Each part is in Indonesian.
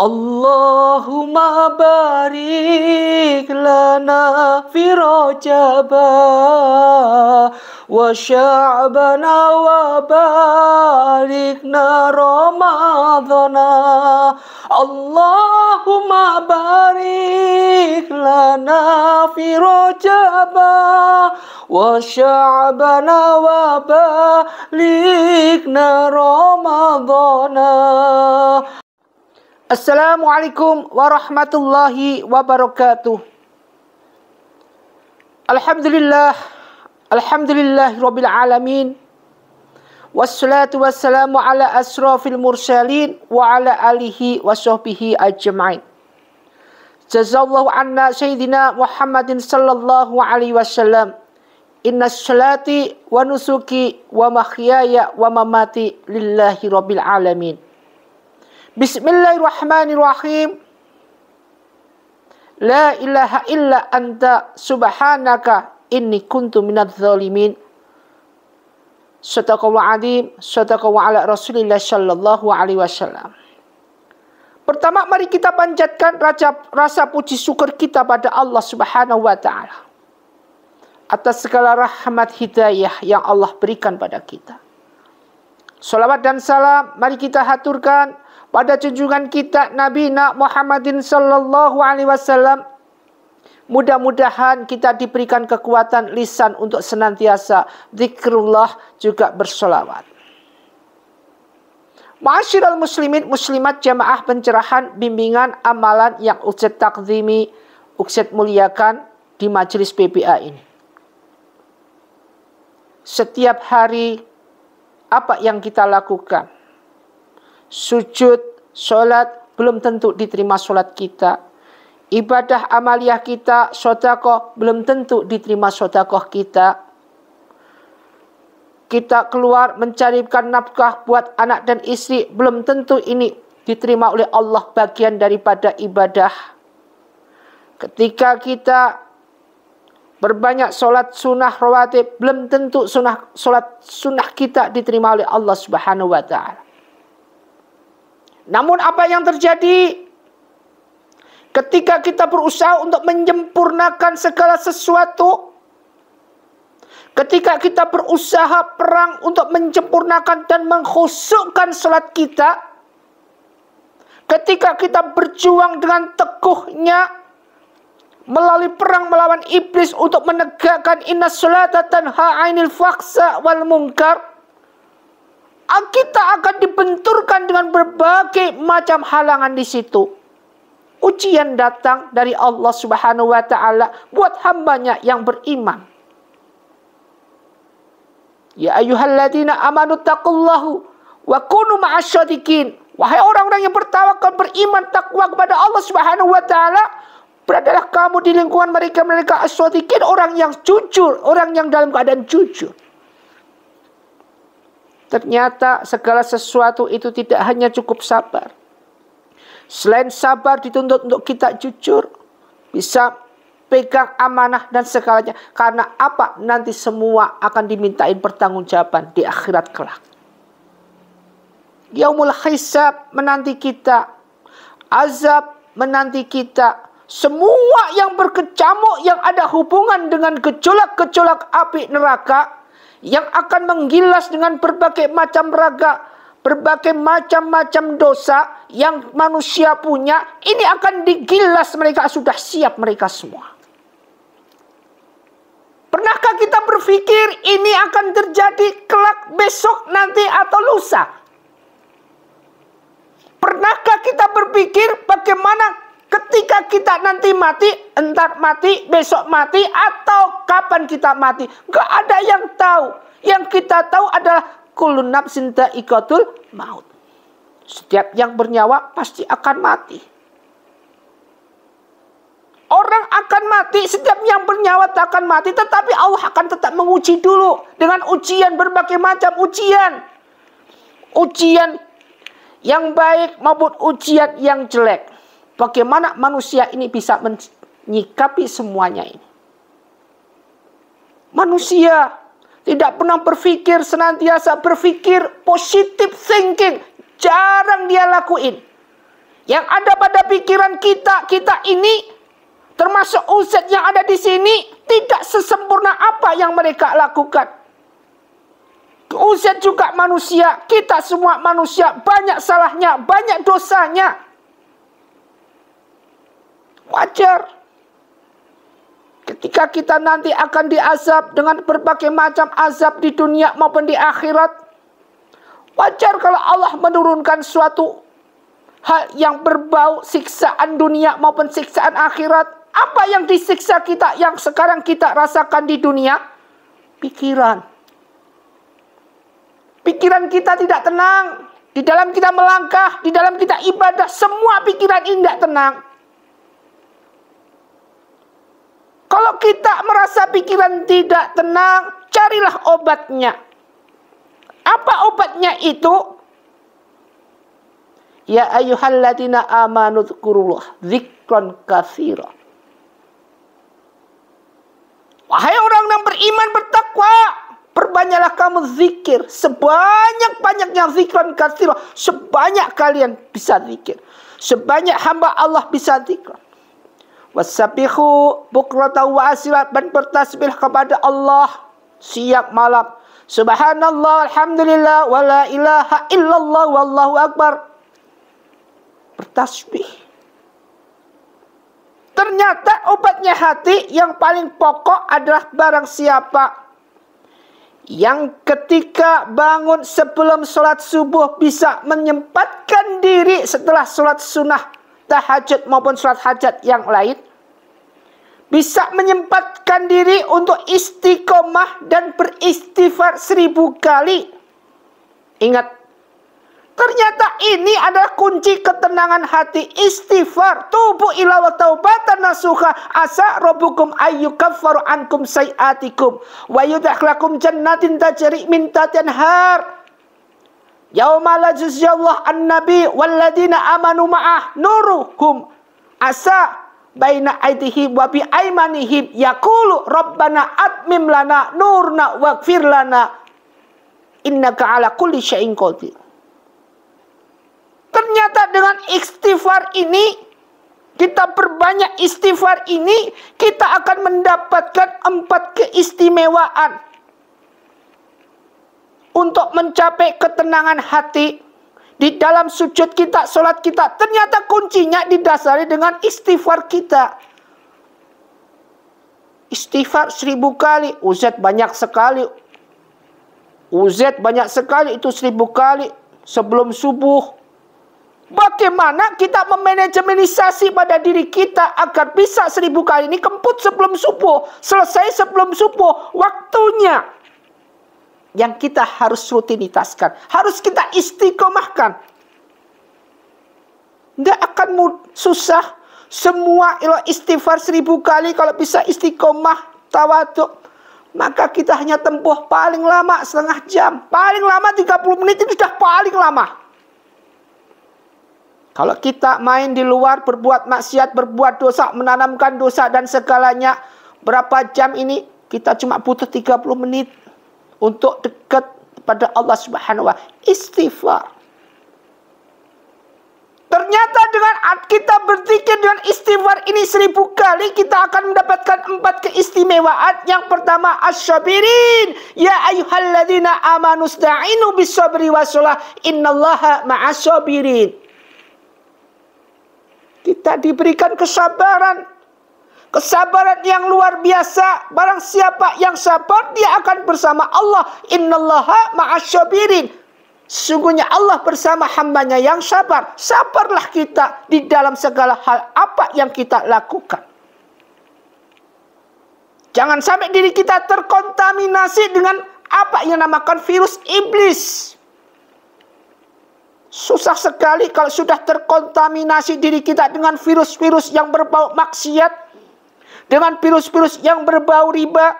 Allahumma barik lana fi Rajaba wa Sya'bana wa barikna Ramadhana. Allahumma barik lana fi Rajaba wa Sya'bana wa barikna Ramadhana. Assalamualaikum warahmatullahi wabarakatuh. Alhamdulillah rabbil alamin. Wassalatu wassalamu ala asrafil mursalin wa ala alihi wa sahbihi ajma'in. Jazallahu anna sayyidina Muhammadin sallallahu alaihi wasallam. Inna salati wa nusuki wa mahyaya wa mamati lillahi rabbil alamin. Bismillahirrahmanirrahim. La ilaha illa anta subhanaka inni kuntu minadz zalimin. Shadaqallahu adzim, shadaqallahu ala Rasulillah sallallahu alaihi wasallam. Pertama, mari kita panjatkan rasa puji syukur kita pada Allah Subhanahu wa taala atas segala rahmat hidayah yang Allah berikan pada kita. Salawat dan salam mari kita haturkan pada junjungan kita Nabi Muhammadin sallallahu alaihi wasallam. Mudah-mudahan kita diberikan kekuatan lisan untuk senantiasa zikrullah juga bersolawat. Ma'asyiral muslimin muslimat jamaah pencerahan bimbingan amalan yang Ustaz takzimi, Ustaz muliakan di majelis PBA ini. Setiap hari apa yang kita lakukan? Sujud, sholat, belum tentu diterima sholat kita. Ibadah amaliyah kita, sedekah, belum tentu diterima sedekah kita. Kita keluar mencarikan nafkah buat anak dan istri, belum tentu ini diterima oleh Allah bagian daripada ibadah. Ketika kita berbanyak sholat sunnah rawatib, belum tentu sholat sunnah kita diterima oleh Allah Subhanahu wa ta'ala. Namun apa yang terjadi ketika kita berusaha untuk menyempurnakan segala sesuatu, ketika kita berusaha perang untuk menyempurnakan dan mengkhusyukkan salat kita, ketika kita berjuang dengan teguhnya melalui perang melawan iblis untuk menegakkan inna sholata tanha 'ainil fahsya wal munkar, kita akan dibenturkan dengan berbagai macam halangan di situ. Ujian datang dari Allah Subhanahu wa ta'ala buat hambanya yang beriman. Ya ayyuhalladzina amanu taqullahu wa kunu ma'asyadiqin. Wahai orang-orang yang bertawakal, beriman, takwa kepada Allah Subhanahu wa ta'ala, beradalah kamu di lingkungan mereka asyadiqin, orang yang jujur, orang yang dalam keadaan jujur. Ternyata segala sesuatu itu tidak hanya cukup sabar. Selain sabar dituntut untuk kita jujur, bisa pegang amanah dan segalanya. Karena apa? Nanti semua akan dimintain pertanggungjawaban di akhirat kelak. Yaumul hisab menanti kita. Azab menanti kita. Semua yang berkecamuk, yang ada hubungan dengan gejolak-gejolak api neraka, yang akan menggilas dengan berbagai macam raga, berbagai macam-macam dosa yang manusia punya, ini akan digilas, mereka sudah siap mereka semua. Pernahkah kita berpikir ini akan terjadi kelak besok nanti atau lusa? Pernahkah kita berpikir bagaimana ketika kita nanti mati, entar mati, besok mati, atau kapan kita mati? Gak ada yang tahu. Yang kita tahu adalah kullu nafsin dha'iqatul maut. Setiap yang bernyawa pasti akan mati. Orang akan mati, setiap yang bernyawa akan mati. Tetapi Allah akan tetap menguji dulu dengan ujian, berbagai macam ujian. Ujian yang baik maupun ujian yang jelek. Bagaimana manusia ini bisa menyikapi semuanya ini? Manusia tidak pernah berpikir, senantiasa berpikir positive thinking. Jarang dia lakuin. Yang ada pada pikiran kita ini, termasuk ustaz yang ada di sini, tidak sesempurna apa yang mereka lakukan. Ustaz juga manusia, kita semua manusia, banyak salahnya, banyak dosanya. Wajar. Ketika kita nanti akan diazab dengan berbagai macam azab di dunia maupun di akhirat, wajar kalau Allah menurunkan suatu hal yang berbau siksaan dunia maupun siksaan akhirat. Apa yang disiksa kita yang sekarang kita rasakan di dunia? Pikiran. Pikiran kita tidak tenang. Di dalam kita melangkah, di dalam kita ibadah, semua pikiran ini tidak tenang. Kalau kita merasa pikiran tidak tenang, carilah obatnya. Apa obatnya itu? Ya ayyuhalladzina amanu dzkurullah dzikran katsira. Wahai orang yang beriman bertakwa, perbanyaklah kamu zikir. Sebanyak-banyaknya zikran katsira. Sebanyak kalian bisa zikir. Sebanyak hamba Allah bisa zikir. Wasabbihu bukratan wa asila, dan bertasbih kepada Allah siang malam. Subhanallah, alhamdulillah, wa la ilaha illallah, wallahu akbar. Bertasbih. Ternyata obatnya hati yang paling pokok adalah barang siapa yang ketika bangun sebelum sholat subuh bisa menyempatkan diri setelah sholat sunnah, tahajud maupun sholat hajat yang lain, bisa menyempatkan diri untuk istiqomah dan beristighfar 1000 kali. Ingat, ternyata ini adalah kunci ketenangan hati. Istighfar, tubu ila wa taubatan nasuha, asa rabbukum ayyukaffaru ankum sayiatikum wa yudkhilakum jannatin tajri min tahtiha anhar. Yauma la yajziyallahu an-nabi walladzina amanu ma'ah nuruhum asa baina aydihim wa bi aymanihim yaqulu rabbana atmim lana nurna waghfir lana innaka ala kulli syai'in qadir. Ternyata dengan istighfar ini, kita perbanyak istighfar ini, kita akan mendapatkan 4 keistimewaan untuk mencapai ketenangan hati. Di dalam sujud kita, sholat kita, ternyata kuncinya didasari dengan istighfar kita. Istighfar 1000 kali, uzat banyak sekali. Uzat banyak sekali, itu 1000 kali sebelum subuh. Bagaimana kita memanajemenisasi pada diri kita agar bisa 1000 kali ini kemput sebelum subuh, selesai sebelum subuh, waktunya yang kita harus rutinitaskan, harus kita istiqomahkan. Tidak akan susah. Semua istighfar 1000 kali, kalau bisa istiqomah, tawadhu, maka kita hanya tempuh paling lama setengah jam, paling lama 30 menit, itu sudah paling lama. Kalau kita main di luar, berbuat maksiat, berbuat dosa, menanamkan dosa dan segalanya, berapa jam ini? Kita cuma butuh 30 menit untuk dekat pada Allah Subhanahu wa Ta'ala. Istighfar. Ternyata dengan kita berzikir dengan istighfar ini 1000 kali, kita akan mendapatkan 4 keistimewaan. Yang pertama, as-sabirin. Ya ayyuhalladzina amanu sta'inu bis-sabri was-shalah, innallaha ma'as-sabirin. Kita diberikan kesabaran. Kesabaran yang luar biasa. Barang siapa yang sabar, dia akan bersama Allah. Innallaha ma'asyabirin. Sesungguhnya Allah bersama hambanya yang sabar. Sabarlah kita di dalam segala hal apa yang kita lakukan. Jangan sampai diri kita terkontaminasi dengan apa yang dinamakan virus iblis. Susah sekali kalau sudah terkontaminasi diri kita dengan virus-virus yang berbau maksiat, dengan virus-virus yang berbau riba,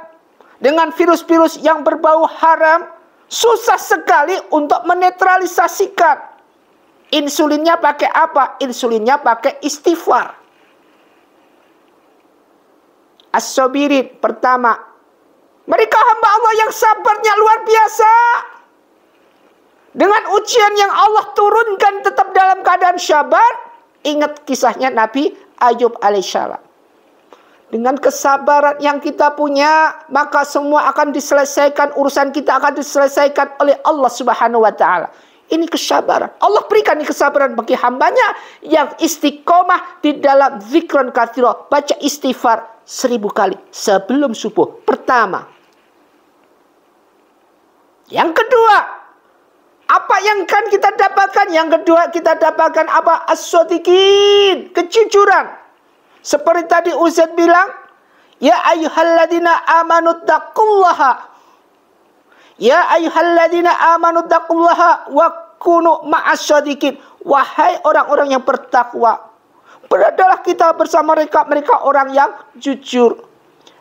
dengan virus-virus yang berbau haram. Susah sekali untuk menetralisasikan. Insulinnya pakai apa? Insulinnya pakai istighfar. As-sabirin, pertama, mereka hamba Allah yang sabarnya luar biasa. Dengan ujian yang Allah turunkan tetap dalam keadaan sabar, Ingat kisahnya Nabi Ayub alaihissalam. Dengan kesabaran yang kita punya, maka semua akan diselesaikan, urusan kita akan diselesaikan oleh Allah Subhanahu wa Ta'ala. Ini kesabaran. Allah berikan ini kesabaran bagi hambanya yang istiqomah di dalam zikran katsira, baca istighfar 1000 kali sebelum subuh. Pertama. Yang kedua, apa yang kan kita dapatkan? Yang kedua kita dapatkan apa? As-shodiqin, kejujuran. Seperti tadi Ustaz bilang, ya ayyuhalladzina amanu taqullaha. Ya ayyuhalladzina amanu taqullaha wa kunu ma'asyadiqin. Wahai orang-orang yang bertakwa, beradalah kita bersama mereka orang yang jujur.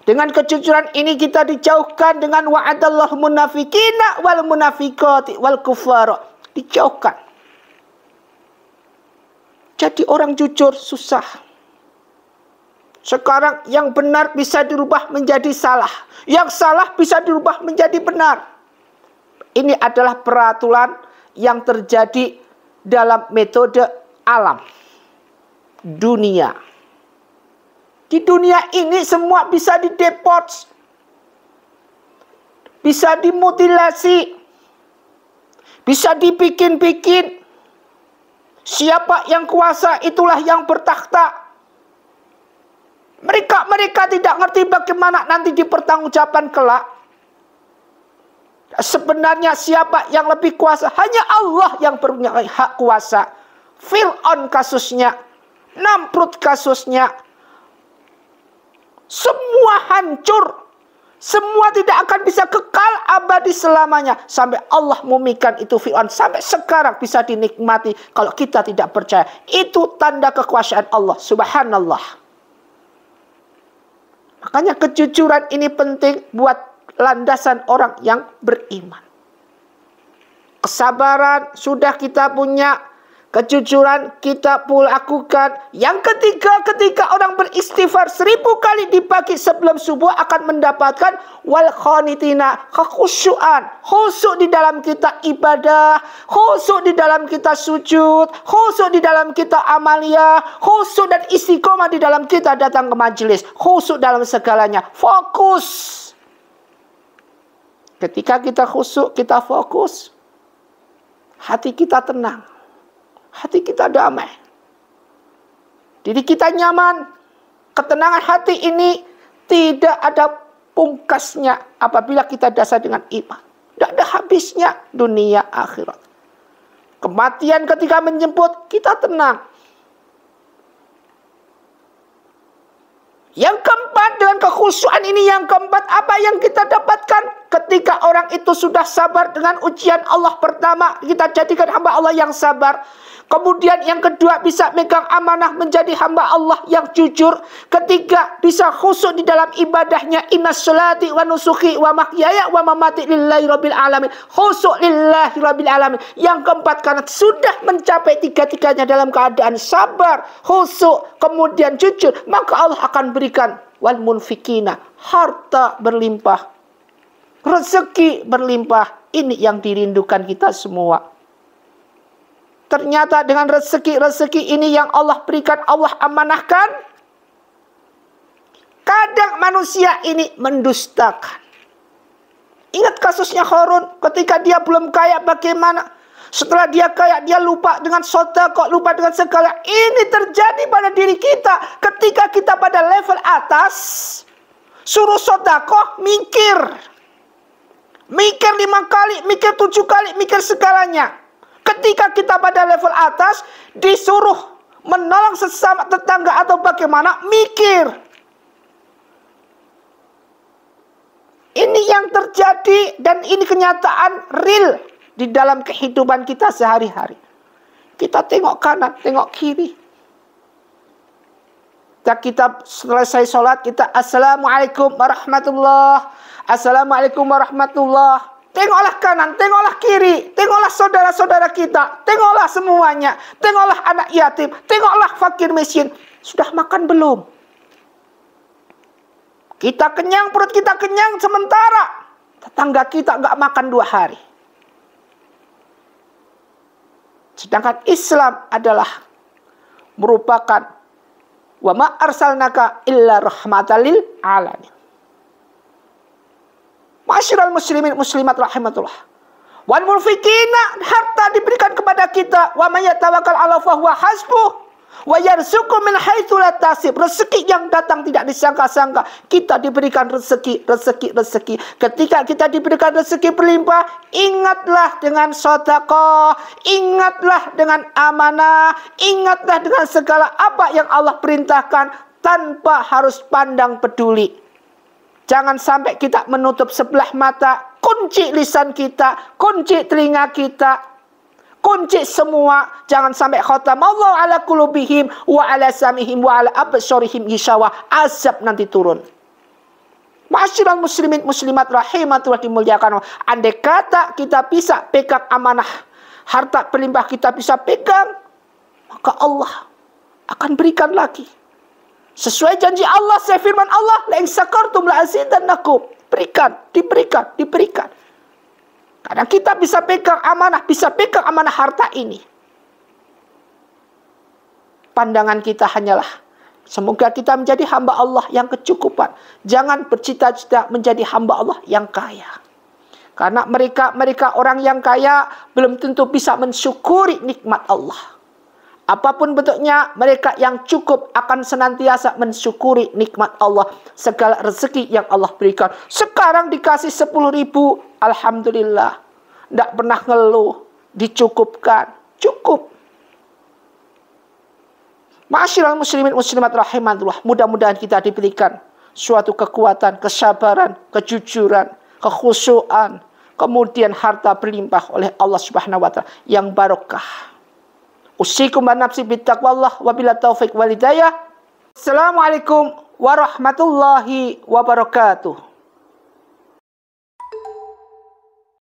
Dengan kejujuran ini kita dijauhkan dengan wa'adallahu munafiqina wal munafiqati wal kufara. Dijauhkan. Jadi orang jujur susah. Sekarang yang benar bisa dirubah menjadi salah. Yang salah bisa dirubah menjadi benar. Ini adalah peraturan yang terjadi dalam metode alam. Dunia. Di dunia ini semua bisa dideport. Bisa dimutilasi. Bisa dibikin-bikin. Siapa yang kuasa itulah yang bertakhta. Mereka tidak ngerti bagaimana nanti dipertanggungjawabkan kelak. Sebenarnya siapa yang lebih kuasa? Hanya Allah yang punya hak kuasa. Fir'aun kasusnya, Namrud kasusnya, semua hancur. Semua tidak akan bisa kekal abadi selamanya. Sampai Allah mumikan itu Fir'aun. Sampai sekarang bisa dinikmati. Kalau kita tidak percaya. Itu tanda kekuasaan Allah. Subhanallah. Makanya kejujuran ini penting buat landasan orang yang beriman. Kesabaran sudah kita punya. Kejujuran kita lakukan. Yang ketiga, ketika orang beristighfar 1000 kali di pagi sebelum subuh akan mendapatkan wal khanitina, kekhusyuan, khusyuk di dalam kita ibadah, khusyuk di dalam kita sujud, khusyuk di dalam kita amalia, khusyuk dan istiqomah di dalam kita datang ke majelis, khusyuk dalam segalanya, fokus. Ketika kita khusyuk, kita fokus, hati kita tenang. Hati kita damai. Diri kita nyaman. Ketenangan hati ini tidak ada pungkasnya apabila kita dasar dengan iman. Tidak ada habisnya dunia akhirat. Kematian ketika menjemput, kita tenang. Yang keempat, dengan kekhusyuan ini yang keempat, apa yang kita dapatkan? Ketika orang itu sudah sabar dengan ujian Allah pertama, kita jadikan hamba Allah yang sabar. Kemudian yang kedua, bisa megang amanah menjadi hamba Allah yang jujur. Ketiga, bisa khusyuk di dalam ibadahnya. Inna sholati wa nusuki wa mahyaya wa mamati lillahi rabbil alamin. Khusyuk lillahi rabbil alamin. Yang keempat, karena sudah mencapai tiga-tiganya dalam keadaan sabar, khusyuk, kemudian jujur, maka Allah akan berikan wal munfikina, harta berlimpah, rezeki berlimpah. Ini yang dirindukan kita semua. Ternyata dengan rezeki ini yang Allah berikan, Allah amanahkan, kadang manusia ini mendustakan. Ingat kasusnya Qarun, ketika dia belum kaya bagaimana? Setelah dia kaya, dia lupa dengan sedekah, lupa dengan segala. Ini terjadi pada diri kita. Ketika kita pada level atas, suruh sedekah, mikir. Mikir 5 kali, mikir 7 kali, mikir segalanya. Ketika kita pada level atas, disuruh menolong sesama tetangga atau bagaimana, mikir. Ini yang terjadi dan ini kenyataan real di dalam kehidupan kita sehari-hari. Kita tengok kanan, tengok kiri. Kita selesai sholat, kita Assalamualaikum warahmatullahi. Assalamualaikum warahmatullahi. Tengoklah kanan, tengoklah kiri, tengoklah saudara-saudara kita, tengoklah semuanya, tengoklah anak yatim, tengoklah fakir miskin. Sudah makan belum? Kita kenyang, perut kita kenyang, sementara tetangga kita nggak makan 2 hari. Sedangkan Islam adalah merupakan wa ma arsalnaka illa rahmatan lil alamin. Masyiral muslimin muslimat rahimatullah. Wal munfikina, harta diberikan kepada kita. Wa may yatawakkal 'ala fahuwa hasbuh. Wa yarzuqu min haitsu la tasib. Rezeki yang datang tidak disangka-sangka. Kita diberikan rezeki. Ketika kita diberikan rezeki berlimpah, ingatlah dengan sedekah, ingatlah dengan amanah, ingatlah dengan segala apa yang Allah perintahkan tanpa harus pandang peduli. Jangan sampai kita menutup sebelah mata, kunci lisan kita, kunci telinga kita, kunci semua. Jangan sampai khatamallahu ala qulubihim wa ala samihim wa ala absarihim gishawa. Azab nanti turun. Masyiral muslimin muslimat rahimatullah dimuliakan. Andai kata kita bisa pegang amanah, harta berlimpah kita bisa pegang, maka Allah akan berikan lagi. Sesuai janji Allah, sesuai firman Allah, la in syakartum la azidannakum. Diberikan. Karena kita bisa pegang amanah harta ini. Pandangan kita hanyalah semoga kita menjadi hamba Allah yang kecukupan. Jangan bercita-cita menjadi hamba Allah yang kaya. Karena mereka orang yang kaya belum tentu bisa mensyukuri nikmat Allah. Apapun bentuknya, mereka yang cukup akan senantiasa mensyukuri nikmat Allah. Segala rezeki yang Allah berikan. Sekarang dikasih 10.000, alhamdulillah. Tidak pernah ngeluh, dicukupkan. Cukup. Masyiral muslimin muslimat rahimatullah. Mudah-mudahan kita diberikan suatu kekuatan, kesabaran, kejujuran, kekhusyuan. Kemudian harta berlimpah oleh Allah Subhanahu wa Ta'ala yang barokah. Usikum wa nafsi bittaqwallah wa bila taufiq wal hidayah. Assalamualaikum warahmatullahi wabarakatuh.